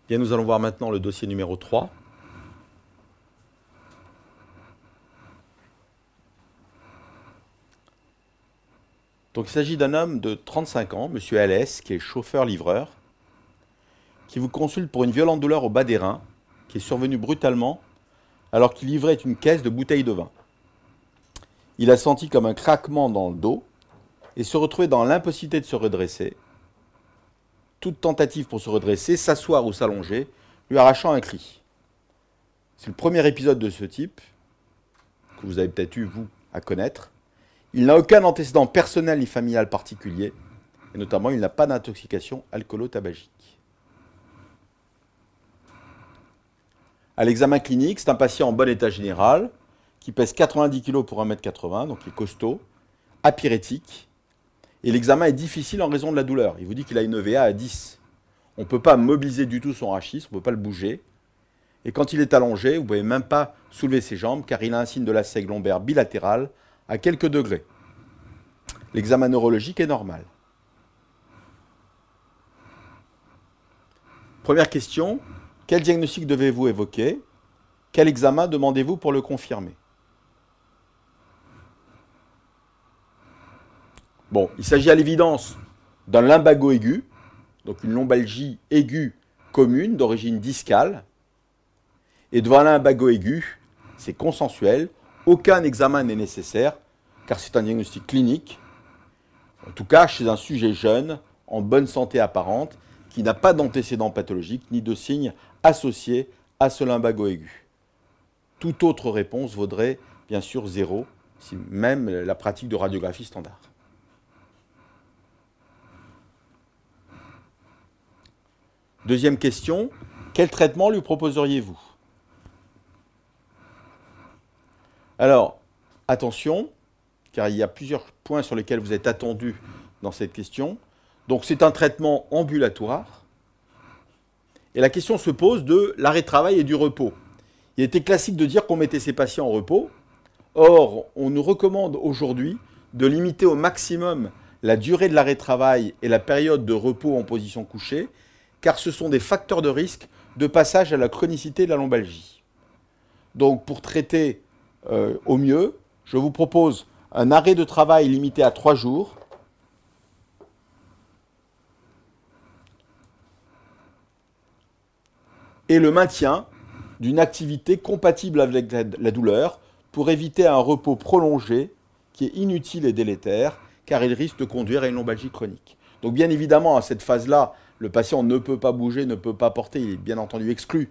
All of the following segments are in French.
Bien, nous allons voir maintenant le dossier numéro 3. Donc, il s'agit d'un homme de 35 ans, M. LS, qui est chauffeur-livreur, qui vous consulte pour une violente douleur au bas des reins, qui est survenue brutalement alors qu'il livrait une caisse de bouteilles de vin. Il a senti comme un craquement dans le dos et se retrouvait dans l'impossibilité de se redresser. Toute tentative pour se redresser, s'asseoir ou s'allonger, lui arrachant un cri. C'est le premier épisode de ce type, que vous avez peut-être eu, vous, à connaître. Il n'a aucun antécédent personnel ni familial particulier, et notamment, il n'a pas d'intoxication alcoolo-tabagique. À l'examen clinique, c'est un patient en bon état général, qui pèse 90 kg pour 1,80 m, donc il est costaud, apyrétique, et l'examen est difficile en raison de la douleur. Il vous dit qu'il a une EVA à 10. On ne peut pas mobiliser du tout son rachis, on ne peut pas le bouger. Et quand il est allongé, vous ne pouvez même pas soulever ses jambes, car il a un signe de la sègue lombaire bilatérale à quelques degrés. L'examen neurologique est normal. Première question, quel diagnostic devez-vous évoquer? Quel examen demandez-vous pour le confirmer? Bon, il s'agit à l'évidence d'un lumbago aigu, donc une lombalgie aiguë commune d'origine discale. Et devant un lumbago aigu, c'est consensuel, aucun examen n'est nécessaire, car c'est un diagnostic clinique, en tout cas chez un sujet jeune, en bonne santé apparente, qui n'a pas d'antécédent pathologique ni de signes associés à ce lumbago aigu. Toute autre réponse vaudrait bien sûr 0, si même la pratique de radiographie standard. Deuxième question, quel traitement lui proposeriez-vous? Alors, attention, car il y a plusieurs points sur lesquels vous êtes attendu dans cette question. Donc, c'est un traitement ambulatoire. Et la question se pose de l'arrêt de travail et du repos. Il était classique de dire qu'on mettait ces patients en repos. Or, on nous recommande aujourd'hui de limiter au maximum la durée de l'arrêt de travail et la période de repos en position couchée, car ce sont des facteurs de risque de passage à la chronicité de la lombalgie. Donc, pour traiter au mieux, je vous propose un arrêt de travail limité à 3 jours, et le maintien d'une activité compatible avec la douleur pour éviter un repos prolongé qui est inutile et délétère, car il risque de conduire à une lombalgie chronique. Donc bien évidemment, à cette phase-là, le patient ne peut pas bouger, ne peut pas porter, il est bien entendu exclu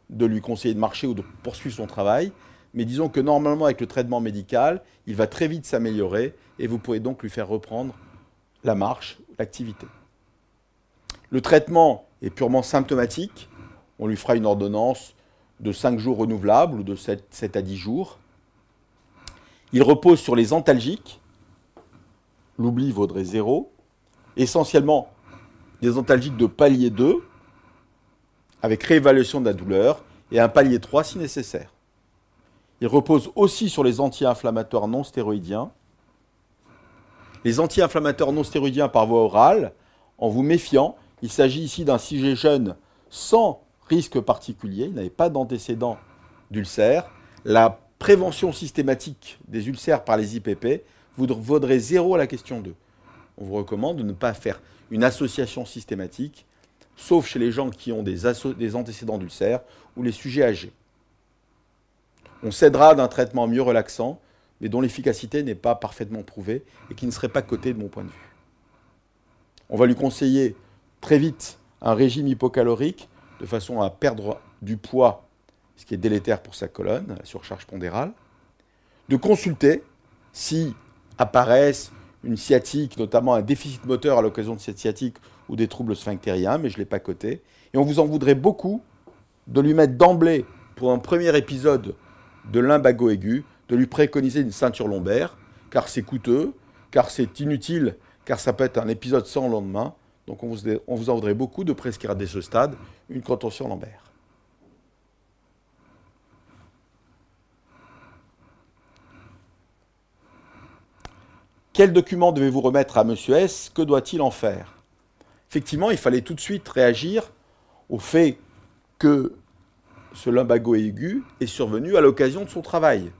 de lui conseiller de marcher ou de poursuivre son travail. Mais disons que normalement, avec le traitement médical, il va très vite s'améliorer et vous pouvez donc lui faire reprendre la marche, l'activité. Le traitement est purement symptomatique. On lui fera une ordonnance de 5 jours renouvelables ou de 7 à 10 jours. Il repose sur les antalgiques. L'oubli vaudrait 0. Essentiellement, des antalgiques de palier 2, avec réévaluation de la douleur, et un palier 3 si nécessaire. Il repose aussi sur les anti-inflammatoires non stéroïdiens. Les anti-inflammatoires non stéroïdiens par voie orale, en vous méfiant, il s'agit ici d'un sujet jeune sans risque particulier, il n'avait pas d'antécédent d'ulcère. La prévention systématique des ulcères par les IPP vaudrait 0 à la question 2. On vous recommande de ne pas faire une association systématique, sauf chez les gens qui ont des antécédents d'ulcères ou les sujets âgés. On s'aidera d'un traitement mieux relaxant, mais dont l'efficacité n'est pas parfaitement prouvée et qui ne serait pas coté de mon point de vue. On va lui conseiller très vite un régime hypocalorique de façon à perdre du poids, ce qui est délétère pour sa colonne, la surcharge pondérale, de consulter si apparaissent une sciatique, notamment un déficit moteur à l'occasion de cette sciatique ou des troubles sphinctériens, mais je ne l'ai pas coté. Et on vous en voudrait beaucoup de lui mettre d'emblée, pour un premier épisode de lumbago aigu, de lui préconiser une ceinture lombaire, car c'est coûteux, car c'est inutile, car ça peut être un épisode sans lendemain. Donc on vous en voudrait beaucoup de prescrire dès ce stade une contention lombaire. Quel document devez-vous remettre à M. S? Que doit-il en faire? Effectivement, il fallait tout de suite réagir au fait que ce lumbago aigu est survenu à l'occasion de son travail.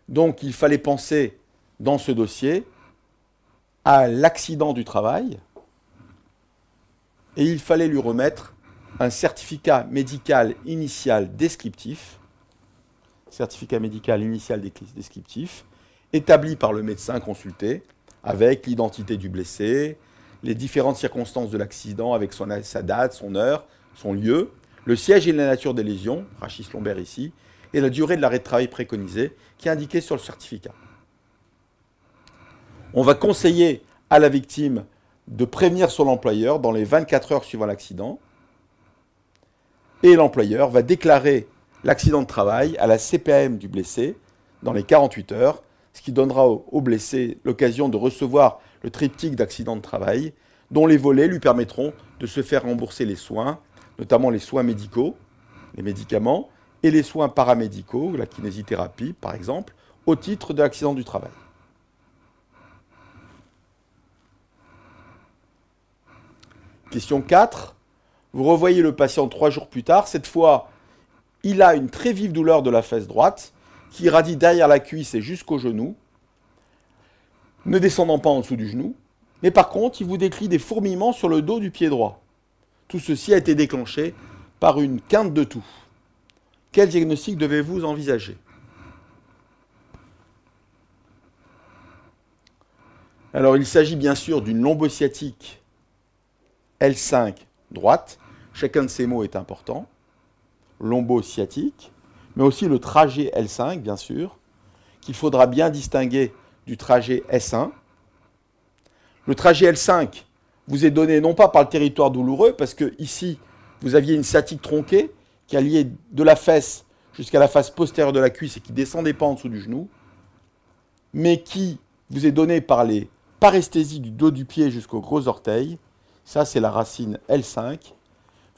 Donc il fallait penser dans ce dossier à l'accident du travail et il fallait lui remettre un certificat médical initial descriptif, établi par le médecin consulté, avec l'identité du blessé, les différentes circonstances de l'accident avec sa date, son heure, son lieu, le siège et la nature des lésions, rachis lombaire ici, et la durée de l'arrêt de travail préconisé, qui est indiquée sur le certificat. On va conseiller à la victime de prévenir son employeur dans les 24 heures suivant l'accident, et l'employeur va déclarer l'accident de travail à la CPAM du blessé dans les 48 heures, ce qui donnera au blessé l'occasion de recevoir le triptyque d'accident de travail, dont les volets lui permettront de se faire rembourser les soins, notamment les soins médicaux, les médicaments, et les soins paramédicaux, la kinésithérapie par exemple, au titre de l'accident du travail. Question 4. Vous revoyez le patient 3 jours plus tard. Cette fois, il a une très vive douleur de la fesse droite qui irradie derrière la cuisse et jusqu'au genou, ne descendant pas en dessous du genou. Mais par contre, il vous décrit des fourmillements sur le dos du pied droit. Tout ceci a été déclenché par une quinte de toux. Quel diagnostic devez-vous envisager? Alors, il s'agit bien sûr d'une lombosciatique L5 droite. Chacun de ces mots est important. Lombosciatique, mais aussi le trajet L5, bien sûr, qu'il faudra bien distinguer du trajet S1. Le trajet L5 vous est donné non pas par le territoire douloureux, parce que ici, vous aviez une sciatique tronquée qui alliait de la fesse jusqu'à la face postérieure de la cuisse et qui ne descendait pas en dessous du genou, mais qui vous est donné par les paresthésies du dos du pied jusqu'aux gros orteils. Ça, c'est la racine L5.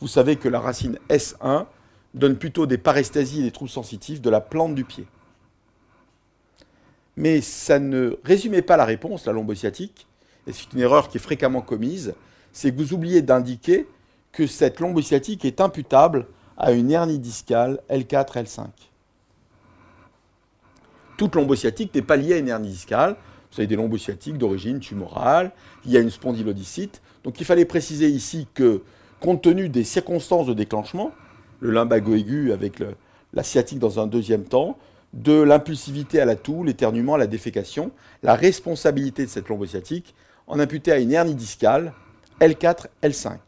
Vous savez que la racine S1 donne plutôt des paresthésies et des troubles sensitifs de la plante du pied. Mais ça ne résumait pas la réponse, la lombosciatique, et c'est une erreur qui est fréquemment commise, c'est que vous oubliez d'indiquer que cette lombosciatique est imputable à une hernie discale L4, L5. Toute lombosciatique n'est pas liée à une hernie discale. Vous avez des lombosciatiques d'origine tumorale, il y a une spondylodicite. Donc il fallait préciser ici que, compte tenu des circonstances de déclenchement, le lumbago aigu avec la sciatique dans un deuxième temps, de l'impulsivité à la toux, l'éternuement, la défécation, la responsabilité de cette lombosciatique en imputait à une hernie discale L4, L5.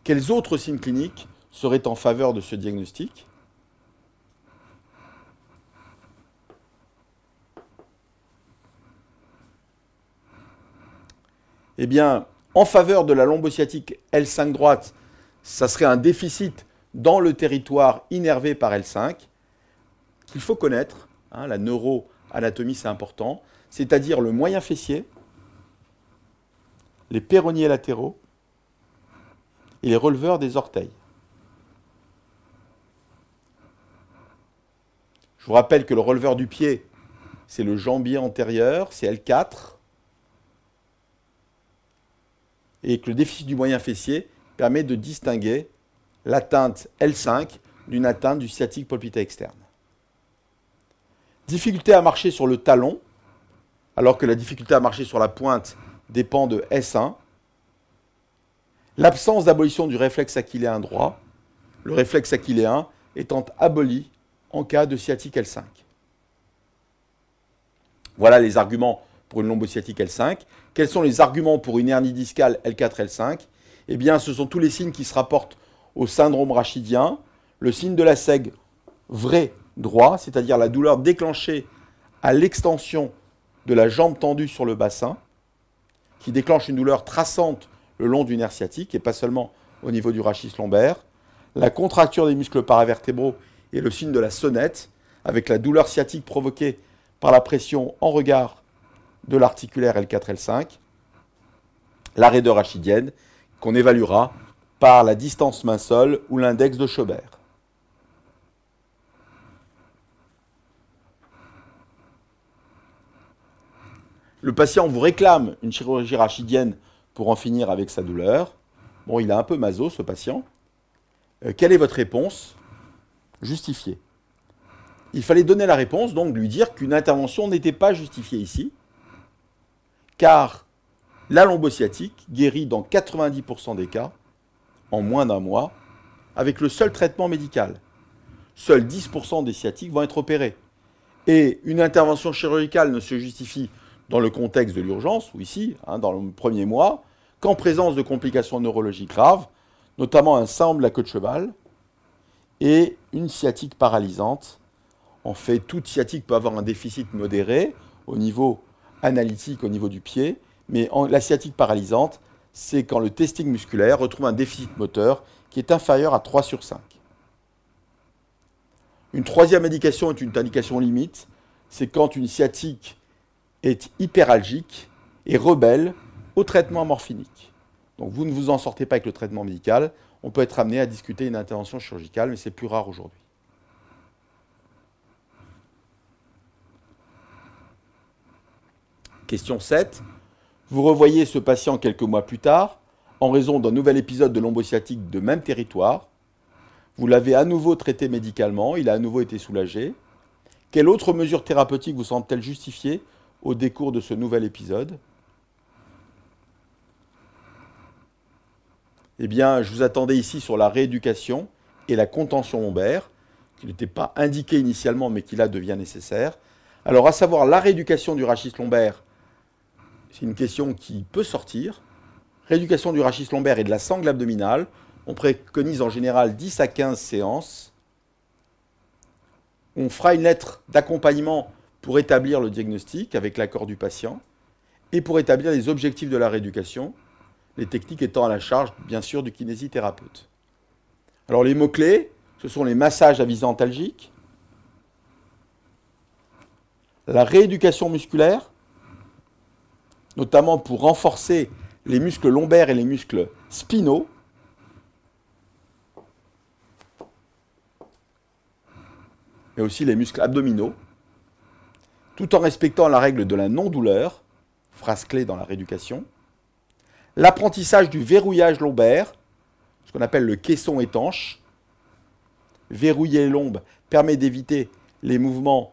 Quels autres signes cliniques seraient en faveur de ce diagnostic? Eh bien, en faveur de la lombosciatique L5 droite, ça serait un déficit dans le territoire innervé par L5 qu'il faut connaître. La neuroanatomie, c'est important. C'est-à-dire le moyen fessier, les péronniers latéraux et les releveurs des orteils. Je vous rappelle que le releveur du pied, c'est le jambier antérieur, c'est L4. Et que le déficit du moyen fessier permet de distinguer l'atteinte L5 d'une atteinte du sciatique poplité externe. Difficulté à marcher sur le talon, alors que la difficulté à marcher sur la pointe dépend de S1. L'absence d'abolition du réflexe achilléen droit, le réflexe achilléen étant aboli en cas de sciatique L5. Voilà les arguments pour une lombosciatique L5. Quels sont les arguments pour une hernie discale L4, L5? Eh bien, ce sont tous les signes qui se rapportent au syndrome rachidien, le signe de la SEG vrai droit, c'est-à-dire la douleur déclenchée à l'extension de la jambe tendue sur le bassin, qui déclenche une douleur traçante le long du nerf sciatique et pas seulement au niveau du rachis lombaire, la contracture des muscles paravertébraux et le signe de la sonnette, avec la douleur sciatique provoquée par la pression en regard de l'articulaire L4, L5, la raideur rachidienne, qu'on évaluera par la distance main-sol ou l'index de Schobert. Le patient vous réclame une chirurgie rachidienne pour en finir avec sa douleur. Bon, il a un peu maso, ce patient. Quelle est votre réponse? Justifiée. Il fallait donner la réponse, donc lui dire qu'une intervention n'était pas justifiée ici, car la lombosciatique guérit dans 90% des cas en moins d'un mois avec le seul traitement médical. Seuls 10% des sciatiques vont être opérés. Et une intervention chirurgicale ne se justifie dans le contexte de l'urgence, ou ici, dans le premier mois, qu'en présence de complications neurologiques graves, notamment un syndrome de la queue de cheval et une sciatique paralysante. En fait, toute sciatique peut avoir un déficit modéré au niveau analytique, au niveau du pied, mais la sciatique paralysante, c'est quand le testing musculaire retrouve un déficit moteur qui est inférieur à 3 sur 5. Une troisième indication est une indication limite, c'est quand une sciatique est hyperalgique et rebelle au traitement morphinique. Donc vous ne vous en sortez pas avec le traitement médical, on peut être amené à discuter une intervention chirurgicale, mais c'est plus rare aujourd'hui. Question 7. Vous revoyez ce patient quelques mois plus tard, en raison d'un nouvel épisode de lombosciatique de même territoire. Vous l'avez à nouveau traité médicalement, il a à nouveau été soulagé. Quelle autre mesure thérapeutique vous semble-t-elle justifiée au décours de ce nouvel épisode? Eh bien, je vous attendais ici sur la rééducation et la contention lombaire, qui n'était pas indiqué initialement, mais qui là devient nécessaire. Alors, à savoir la rééducation du rachis lombaire, c'est une question qui peut sortir. Rééducation du rachis lombaire et de la sangle abdominale, on préconise en général 10 à 15 séances. On fera une lettre d'accompagnement pour établir le diagnostic avec l'accord du patient et pour établir les objectifs de la rééducation, les techniques étant à la charge, bien sûr, du kinésithérapeute. Alors, les mots-clés, ce sont les massages à visée antalgique, la rééducation musculaire, notamment pour renforcer les muscles lombaires et les muscles spinaux, mais aussi les muscles abdominaux, tout en respectant la règle de la non-douleur, phrase clé dans la rééducation, l'apprentissage du verrouillage lombaire, ce qu'on appelle le caisson étanche. Verrouiller les lombes permet d'éviter les mouvements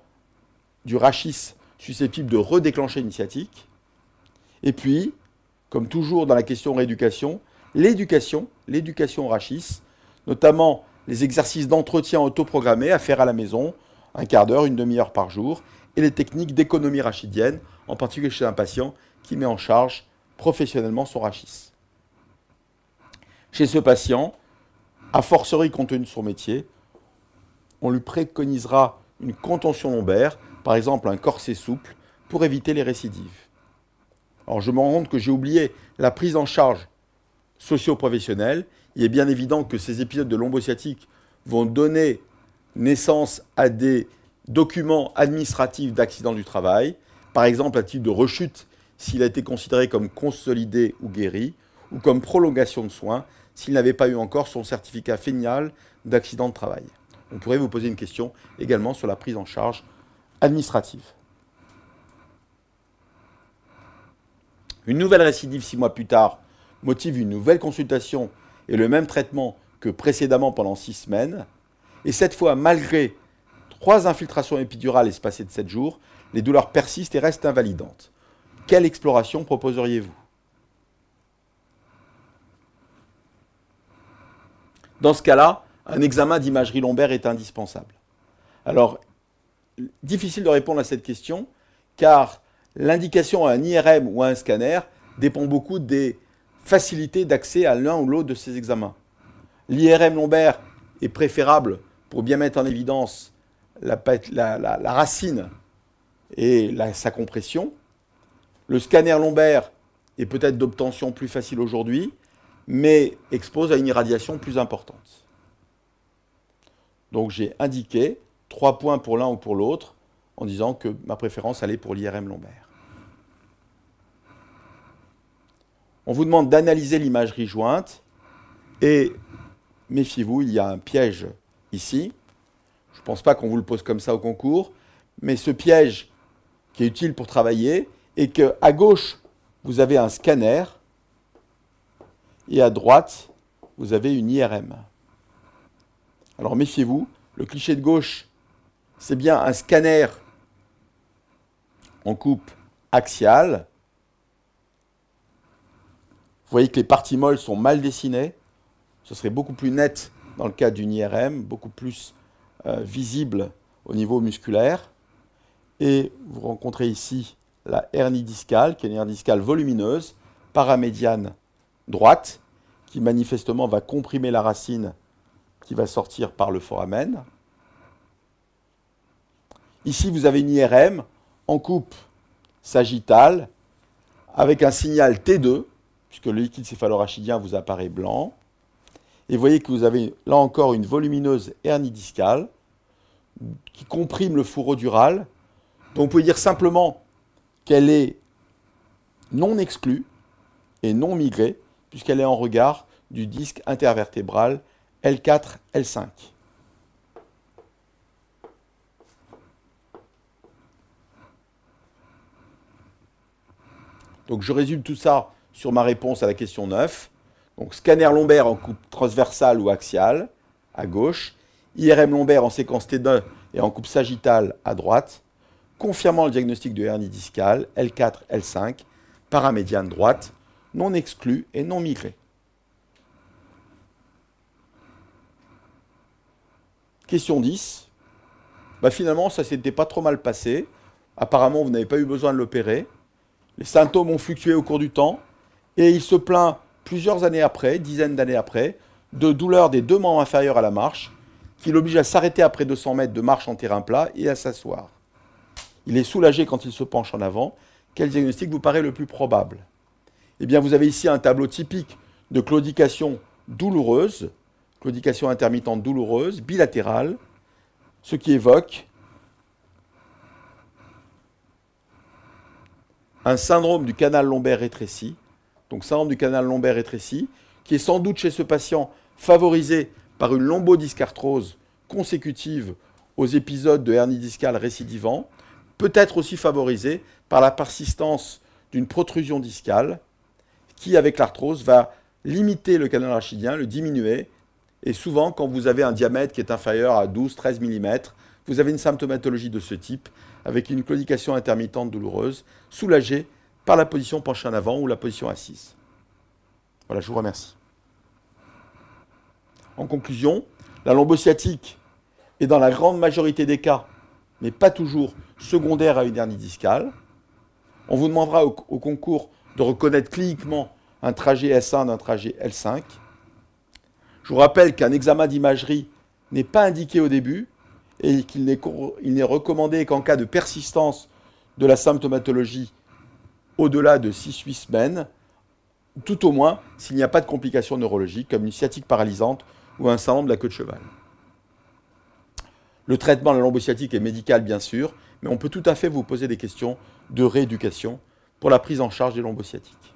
du rachis susceptibles de redéclencher une sciatique. Et puis, comme toujours dans la question rééducation, l'éducation au rachis, notamment les exercices d'entretien autoprogrammés à faire à la maison, un quart d'heure, une demi-heure par jour, et les techniques d'économie rachidienne, en particulier chez un patient qui met en charge professionnellement son rachis. Chez ce patient, a fortiori compte tenu de son métier, on lui préconisera une contention lombaire, par exemple un corset souple, pour éviter les récidives. Alors je me rends compte que j'ai oublié la prise en charge socio-professionnelle. Il est bien évident que ces épisodes de lombosciatique vont donner naissance à des documents administratifs d'accident du travail, par exemple à titre de rechute s'il a été considéré comme consolidé ou guéri, ou comme prolongation de soins s'il n'avait pas eu encore son certificat final d'accident de travail. On pourrait vous poser une question également sur la prise en charge administrative. Une nouvelle récidive 6 mois plus tard motive une nouvelle consultation et le même traitement que précédemment pendant 6 semaines. Et cette fois, malgré 3 infiltrations épidurales espacées de 7 jours, les douleurs persistent et restent invalidantes. Quelle exploration proposeriez-vous? Dans ce cas-là, un examen d'imagerie lombaire est indispensable. Alors, difficile de répondre à cette question, car l'indication à un IRM ou à un scanner dépend beaucoup des facilités d'accès à l'un ou l'autre de ces examens. L'IRM lombaire est préférable pour bien mettre en évidence la racine et sa compression. Le scanner lombaire est peut-être d'obtention plus facile aujourd'hui, mais expose à une irradiation plus importante. Donc j'ai indiqué 3 points pour l'un ou pour l'autre, en disant que ma préférence allait pour l'IRM lombaire. On vous demande d'analyser l'imagerie jointe, et méfiez-vous, il y a un piège ici. Je ne pense pas qu'on vous le pose comme ça au concours, mais ce piège qui est utile pour travailler et qu'à gauche, vous avez un scanner, et à droite, vous avez une IRM. Alors méfiez-vous, le cliché de gauche, c'est bien un scanner en coupe axiale. Vous voyez que les parties molles sont mal dessinées. Ce serait beaucoup plus net dans le cas d'une IRM, beaucoup plus visible au niveau musculaire. Et vous rencontrez ici la hernie discale, qui est une hernie discale volumineuse, paramédiane droite, qui manifestement va comprimer la racine qui va sortir par le foramen. Ici, vous avez une IRM en coupe sagittale avec un signal T2, puisque le liquide céphalorachidien vous apparaît blanc. Et vous voyez que vous avez là encore une volumineuse hernie discale qui comprime le fourreau dural. Donc vous pouvez dire simplement qu'elle est non exclue et non migrée, puisqu'elle est en regard du disque intervertébral L4, L5. Donc je résume tout ça sur ma réponse à la question 9. Donc scanner lombaire en coupe transversale ou axiale, à gauche. IRM lombaire en séquence T2 et en coupe sagittale, à droite. Confirmant le diagnostic de hernie discale, L4, L5, paramédiane droite, non exclue et non migrée. Question 10. Finalement, ça ne s'était pas trop mal passé. Apparemment, vous n'avez pas eu besoin de l'opérer. Les symptômes ont fluctué au cours du temps. Et il se plaint plusieurs années après, dizaines d'années après, de douleurs des deux membres inférieurs à la marche, qui l'obligent à s'arrêter après 200 mètres de marche en terrain plat et à s'asseoir. Il est soulagé quand il se penche en avant. Quel diagnostic vous paraît le plus probable? Eh bien, vous avez ici un tableau typique de claudication douloureuse, claudication intermittente douloureuse, bilatérale, ce qui évoque un syndrome du canal lombaire rétréci, donc syndrome du canal lombaire rétréci, qui est sans doute chez ce patient favorisé par une lombodiscarthrose consécutive aux épisodes de hernie discale récidivant, peut-être aussi favorisé par la persistance d'une protrusion discale qui, avec l'arthrose, va limiter le canal rachidien, le diminuer. Et souvent, quand vous avez un diamètre qui est inférieur à 12-13 mm, vous avez une symptomatologie de ce type, avec une claudication intermittente douloureuse, soulagée par la position penchée en avant ou la position assise. Voilà, je vous remercie. En conclusion, la lombosciatique est dans la grande majorité des cas, mais pas toujours, secondaire à une hernie discale. On vous demandera au concours de reconnaître cliniquement un trajet S1 d'un trajet L5. Je vous rappelle qu'un examen d'imagerie n'est pas indiqué au début et qu'il n'est recommandé qu'en cas de persistance de la symptomatologie au-delà de 6-8 semaines, tout au moins s'il n'y a pas de complications neurologiques comme une sciatique paralysante ou un syndrome de la queue de cheval. Le traitement de la lombosciatique est médical, bien sûr, mais on peut tout à fait vous poser des questions de rééducation pour la prise en charge des lombosciatiques.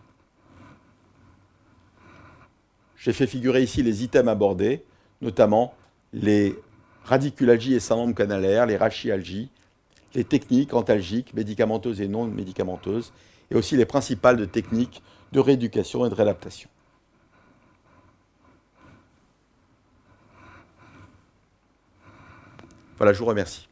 J'ai fait figurer ici les items abordés, notamment les radiculalgies et syndrome canalaire, les rachialgies, les techniques antalgiques, médicamenteuses et non médicamenteuses, et aussi les principales techniques de rééducation et de réadaptation. Voilà, je vous remercie.